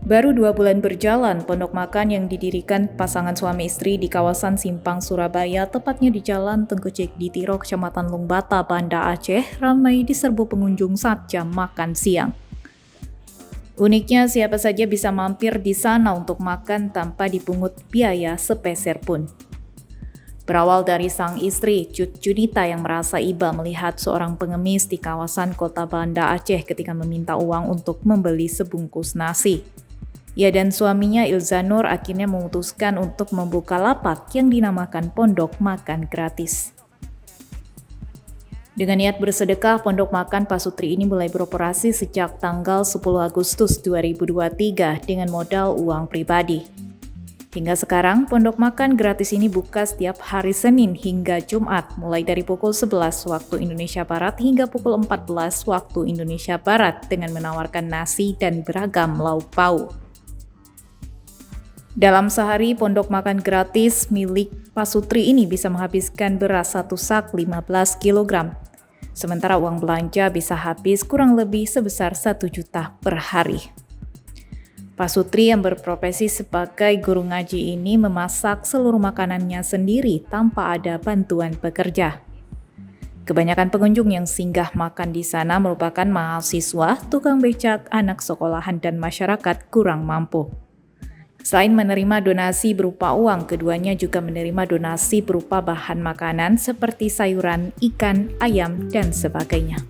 Baru 2 bulan berjalan, pondok makan yang didirikan pasangan suami istri di kawasan Simpang, Surabaya, tepatnya di Jalan Tengku Cekditiro, Kecamatan Lungbata, Banda Aceh, ramai diserbu pengunjung saat jam makan siang. Uniknya, siapa saja bisa mampir di sana untuk makan tanpa dipungut biaya sepeser pun. Berawal dari sang istri, Cut Junita, yang merasa iba melihat seorang pengemis di kawasan kota Banda Aceh ketika meminta uang untuk membeli sebungkus nasi. Ia dan suaminya Ilzanur akhirnya memutuskan untuk membuka lapak yang dinamakan Pondok Makan Gratis. Dengan niat bersedekah, Pondok Makan Pasutri ini mulai beroperasi sejak tanggal 10 Agustus 2023 dengan modal uang pribadi. Hingga sekarang, Pondok Makan Gratis ini buka setiap hari Senin hingga Jumat, mulai dari pukul 11 waktu Indonesia Barat hingga pukul 14 waktu Indonesia Barat dengan menawarkan nasi dan beragam lauk pauk. Dalam sehari, Pondok Makan Gratis milik Pasutri ini bisa menghabiskan beras 1 sak 15 kg. Sementara uang belanja bisa habis kurang lebih sebesar 1 juta per hari. Pasutri yang berprofesi sebagai guru ngaji ini memasak seluruh makanannya sendiri tanpa ada bantuan pekerja. Kebanyakan pengunjung yang singgah makan di sana merupakan mahasiswa, tukang becak, anak sekolahan, dan masyarakat kurang mampu. Selain menerima donasi berupa uang, keduanya juga menerima donasi berupa bahan makanan seperti sayuran, ikan, ayam, dan sebagainya.